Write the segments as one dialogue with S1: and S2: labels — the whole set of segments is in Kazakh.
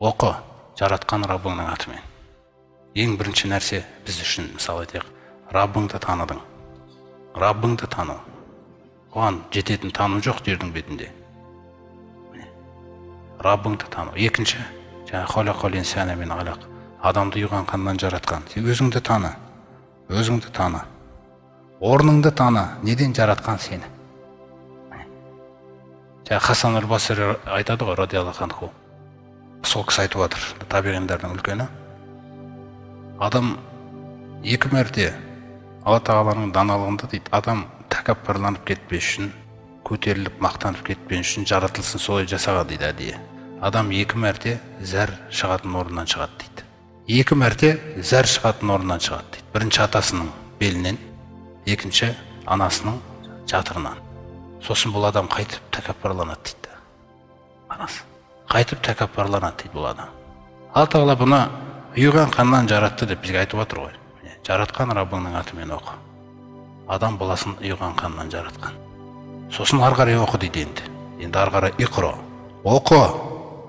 S1: Оқы жаратқан Раббыңның атымен. Ең бірінші нәрсе біз үшін, мысалы айтайық, Раббыңды таныдың. Раббыңды тану. Оған жететін таным жоқ жердің бетінде. Раббыңды тану. Екінші, халақал инсана мин алақ. Адамды ұйыған қаннан жаратқан. Сен өзіңді таны. Өзіңді таны. Орныңды таны. Неден жаратқан сені? Хасан аль-Басри айтады ғой, радиаллаху анху. Сол кісі айтып отыр, табиғиндардың үлкені. Адам екі мәрте Алла Тағаланың даналығында дейді, адам тәкаппарланып кетпес үшін, көтеріліп мақтанып кетпес үшін жаратылсын солай жасаған дейді әдейі. Адам екі мәрте зәр шығатын орнынан шығады дейді. Екі мәрте зәр шығатын орнынан шығады дейді. Бірінші атасының белінен, екінші анасының жатырынан. Сосын бұл адам қайтып тәкаппарланады дейді. Анасы. Қайтып тәкаппарланады дейді бұл адам. Алла Тағала бұны ұйыған қаннан жаратты деп бізге айтып отыр ғой. Жаратқан Раббыңның атымен оқы. Адам баласын ұйыған қаннан жаратқан. Сосын ары қарай оқы дейді енді. Енді ары қарай иқро. Оқы.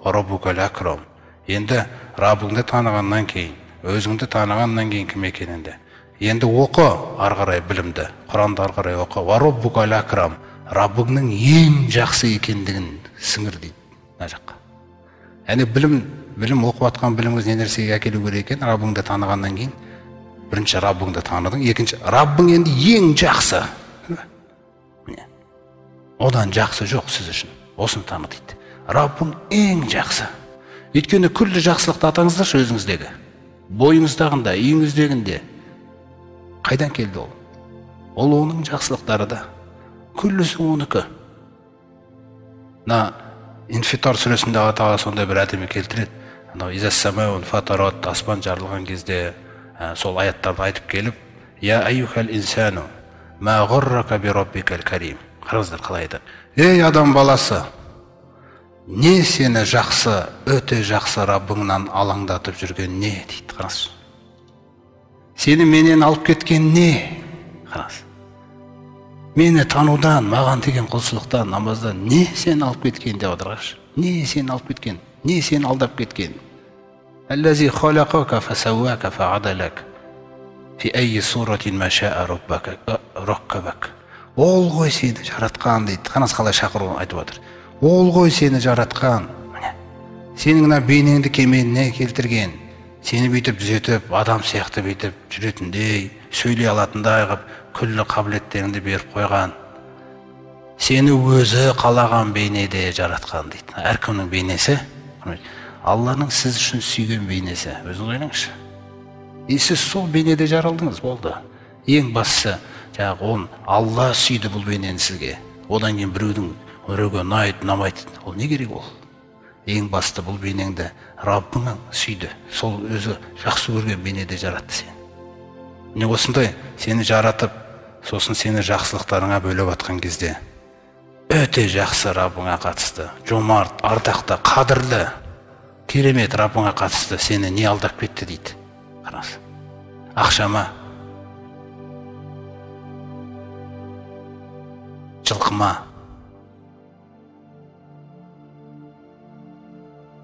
S1: Раббукал акрам. Енді Раббыңды танығаннан кейін, өзіңді танығаннан кейін кім екеніңді. Енді оқы ары қарай білімді. Құранды ары қарай оқы. Раббукал акрам. Раббыңның ең жақсы екендігін сіңір дейді. Мына жаққа. Яғни білім оқып атқан біліміңіз не нәрсеге әкелу керек екен? Раббыңды танығаннан кейін бірінші Раббыңды таныдың, екінші Раббың енді ең жақсы. Одан жақсы жоқ сіз үшін. Осыны таны дейді. Раббың ең жақсы. Өйткені күллі жақсылықты атаңыздаршы өзіңіздегі. Бойыңыздағында, үйіңіздегінде. Қайдан келді ол? Ол оның жақсылықтары да. Күллісі оныкі. Инфитар сүресінде Алла Тағала сондай бір әдемі келтіреді. Изассамаун фатарат, аспан жарылған кезде сол аяттарды айтып келіп, Я айюхал инсану, ма ғуррака би раббикал карим. Қараңыздар қалай айтады. Ей адам баласы, не сені жақсы, өте жақсы Раббыңнан алаңдатып жүрген не дейді. Қараңыз. Сені менен алып кеткен не? Қараңыз. Мені танудан, маған деген құлшылықтан, намаздан не сені алып кеткен деп отырғаш? Не сені алып кеткен? Не сені алдап кеткен? Аллази халақака фасауака фаадалак. Фи айи суратин ма шаа раккабак. Ол ғой сені жаратқан дейді. Қараңыз қалай шақыру айтып отыр. Ол ғой сені жаратқан. Сенің мына бейнеңді кеменіне келтірген. Сені бүйтіп түзетіп, адам сияқты бүйтіп жүретіндей, сөйлей алатындай қылып, күллі қабілеттеріңді беріп қойған. Сені өзі қалаған бейнеде жаратқан дейді. Әркімнің бейнесі, Алланың сіз үшін сүйген бейнесі. Өзіңіз ойлаңызшы. Сіз сол бейнеде жаралдыңыз, болды. Ең бастысы, оны Алла сүйді бұл бейнені сізге. Одан кейін біреуге ұнайды, ұнамайды. Ол не керек ол? Ең басты бұл бейнеңді Раббыңның сүйді. Сол өзі жақсы көрген бейнеде жаратты сені. Не осындай сені жаратып, сосын сені жақсылықтарыңа бөліп атқан кезде өте жақсы Раббыңа қатысты, жомарт, ардақты, қадірлі, керемет Раббыңа қатысты сені не алдап кетті дейді. Қараңыз. Ақшама, жылқыма,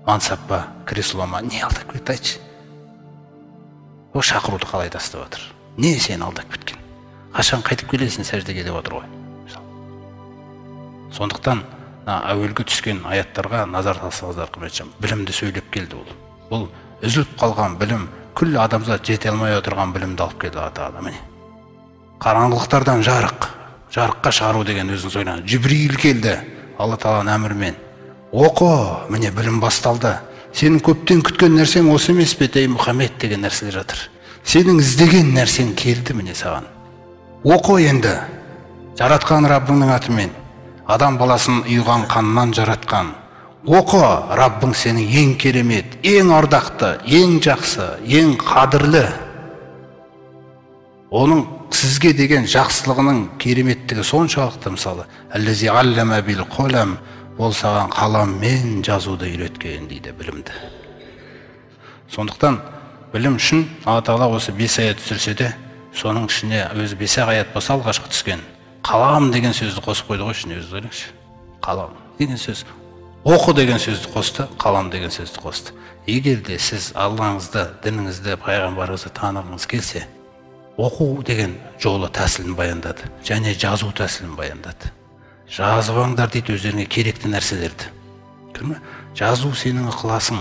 S1: мансапқа, креслома не алдап кетті айтшы? О шақыруды қалай тастап отыр? Не сені алдап кеткен? Қашан қайтып келесің сәждеге деп отыр ғой. Сондықтан әуелгі түскен аяттарға назар салсаңыздар, құрметжан, білімді сөйлеп келді ол. Бұл үзіліп қалған білім, күллі адамзат жете алмай отырған білімді алып келді Алла Тағала. Міне. Қараңғылықтардан жарыққа шығару деген өзіңіз ойлаңыз. Жибрил келді Алла Тағаланың әмірімен. Оқы, міне білім басталды. Сенің көптен күткен нәрсең осы емес пе, ей Мұхаммед деген нәрселер жатыр. Сенің іздеген нәрсең келді міне саған. Оқы енді. Жаратқан Раббыңның атымен. Адам баласын ұйыған қаннан жаратқан. Оқы, Раббың сенің ең керемет, ең ардақты, ең жақсы, ең қадірлі. Оның сізге деген жақсылығының кереметтігі соншалықты, мысалы, Аллази аллама бил қолам, ол саған қаламмен жазуды үйреткен дейді білімді. Сондықтан білім үшін Алла Тағала осы 5 аят түсірсе де, соның ішіне өзі 5 аят болса алғашқы түскен қалам деген сөзді қосып қойды ғой ішіне, өзі ойлаңызшы. Қалам деген сөз. Оқы деген сөзді қосты, қалам деген сөзді қосты. Егер де сіз Аллаңызды, дініңізді, пайғамбарыңызды танығыңыз келсе, оқу деген жолы тәсілін баяндады, және жазу тәсілін баяндады. Жазып алыңдар дейді өздеріңе керекті нәрселерді. Көрме? Жазу сенің ықыласың.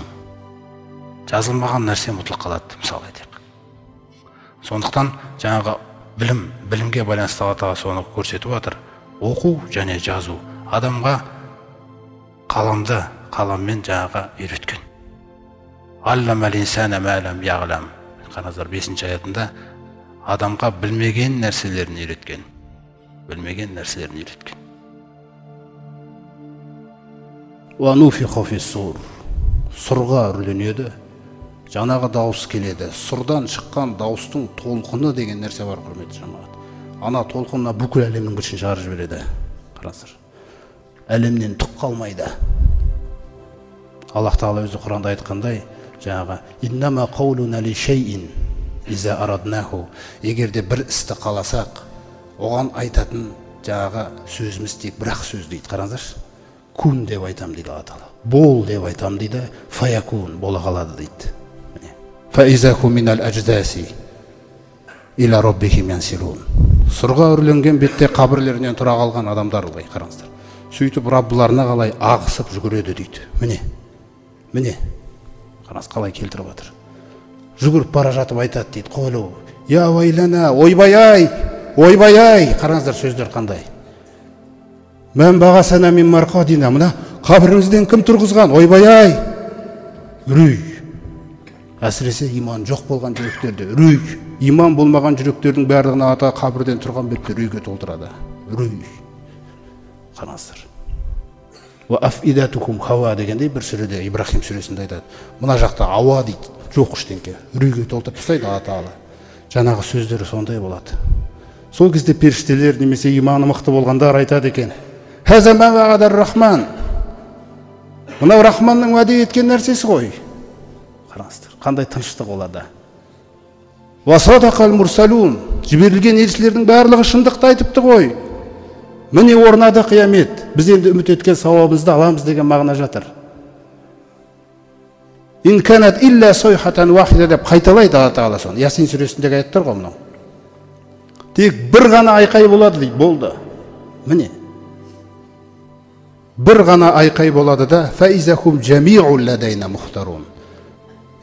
S1: Жазылмаған нәрсе ұмытылып қалады, мысалы айтайық. Сондықтан жаңағы білімге байланысты Алла Тағала соны көрсетіп отыр. Оқу және жазу адамға қаламды қаламмен жаңағы үйреткен. Алламал инсана ма лам яғлам. Қараңыздар 5-ші аятында адамға білмеген нәрселерін үйреткен. Білмеген нәрселерін үйреткен.
S2: Ва нуфиха фис-сур. Сұрға үрленеді. Жаңағы дауыс келеді. Сұрдан шыққан дауыстың толқыны деген нәрсе бар, құрметті жамағат. Ана толқынына бүкіл әлемнің бітшін шығарып жібереді. Қараңыздар. Әлемнен түк қалмайды. Аллах Тағала өзі Құранда айтқандай, жаңағы иннама қаулуна ли шейин иза араднаху. Егерде бір істі қаласақ, оған айтатын жаңағы сөзіміз тек бір-ақ сөз дейді. Қараңыздаршы. Кун деп айтам дейді Алла Тағала. Бол деп айтам дейді, фаякун бола қалады дейді. Фаизаху минал аждаси иля роббихим янсилун. Сұрға үрленген бетте қабірлерінен тұра қалған адамдар ғой, қараңыздар. Сөйтіп Раббыларына қалай ағысып жүгіреді дейді. Міне. Қараңыз қалай келтіріп жатыр. Жүгіріп бара жатып айтады дейді. Қолу, я вайлана, ойбай-ай. Қараңыздар сөздер қандай. Мән бағасана мен марқадина. Мына қабіріңізден кім тұрғызған? Ойбай-ай. Үрей. Әсіресе иман жоқ болған жүректерде үрей. Иман болмаған жүректердің барлығына ата қабірден тұрған бетте үрейге толтырады. Үрей. Қараңыздар. Ва афидатукум хава дегендей бір сүреде, Ибрахим сүресінде айтады. Мына жақта ауа дейді, жоқ ештеңке. Үрейге толтырып тастайды Алла Тағала. Жаңағы сөздері сондай болады. Сол кезде періштелер немесе иманы мықты болғандар айтады екен. Хаза ма вағадар рахман. Мынау Рахманның уәде еткен нәрсесі ғой. Қараңыздар, қандай тыныштық оларда. Ва садақал мурсалун. Жіберілген елшілердің барлығы шындықты айтыпты ғой. Міне орнады қиямет. Біз енді үміт еткен сауабымызды аламыз деген мағына жатыр. Ин канат илля сойхатан вахида деп қайталайды Алла Тағала соны. Ясин сүресіндегі аяттар ғой мынау. Тек бір ғана айқай болады дейді, болды. Міне. Бір ғана айқай болады да фаизахум жамиу ладайна мухтарун.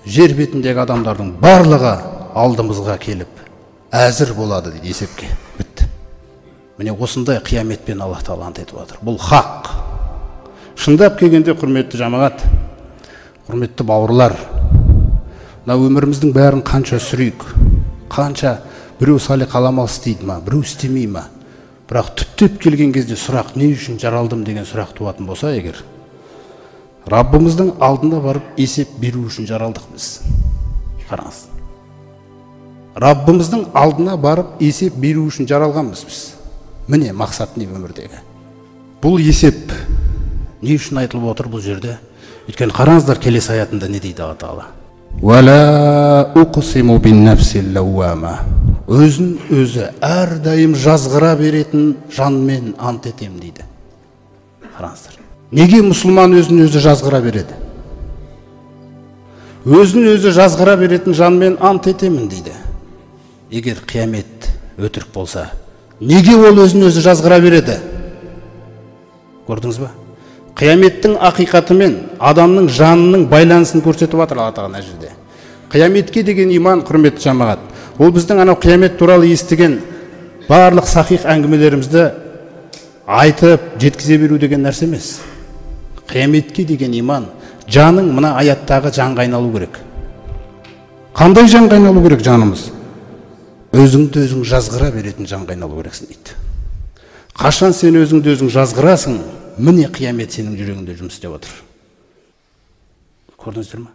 S2: Жер бетіндегі адамдардың барлығы алдымызға келіп әзір болады дейді есепке. Бітті. Міне осындай қияметпен Аллах Тағала ант етіп отыр. Бұл хақ. Шындап келгенде құрметті жамағат, құрметті бауырлар, мына өміріміздің бәрін қанша сүрейік, қанша біреу салиқаламал істейді ма, біреу істемей ма, бірақ түптеп келген кезде сұрақ не үшін жаралдым деген сұрақ туатын болса егер, Раббымыздың алдына барып есеп беру үшін жаралдық біз. Қараңыз. Раббымыздың алдына барып есеп беру үшін жаралғанбыз біз. Міне мақсат не өмірдегі. Бұл есеп не үшін айтылып отыр бұл жерде? Өйткені қараңыздар келесі аятында не дейді Алла Тағала? Вала уқсиму бин нафсил лауама. Өзін өзі әрдайым жазғыра беретін жанмен ант етем дейді. Қараңыздар. Неге мұсылман өзін өзі жазғыра береді? Өзін өзі жазғыра беретін жанмен ант етемін дейді. Егер қиямет өтірік болса, неге ол өзін өзі жазғыра береді? Көрдіңіз ба? Қияметтің ақиқатымен адамның жанының байланысын көрсетіп жатыр Алла Тағала жерде. Қияметке деген иман, құрметті жамағат, ол біздің анау қиямет туралы естіген барлық сахих әңгімелерімізді айтып жеткізе беру деген нәрсе емес. Қияметке деген иман, жаның мына аяттағы жанға айналу керек. Қандай жанға айналу керек жанымыз? Өзіңді өзің жазғыра беретін жанға айналу керексің дейді. Қашан сен өзіңді өзің жазғырасың, міне қиямет сенің жүрегіңде жұмыс істеп отыр. Көрдіңіздер ме?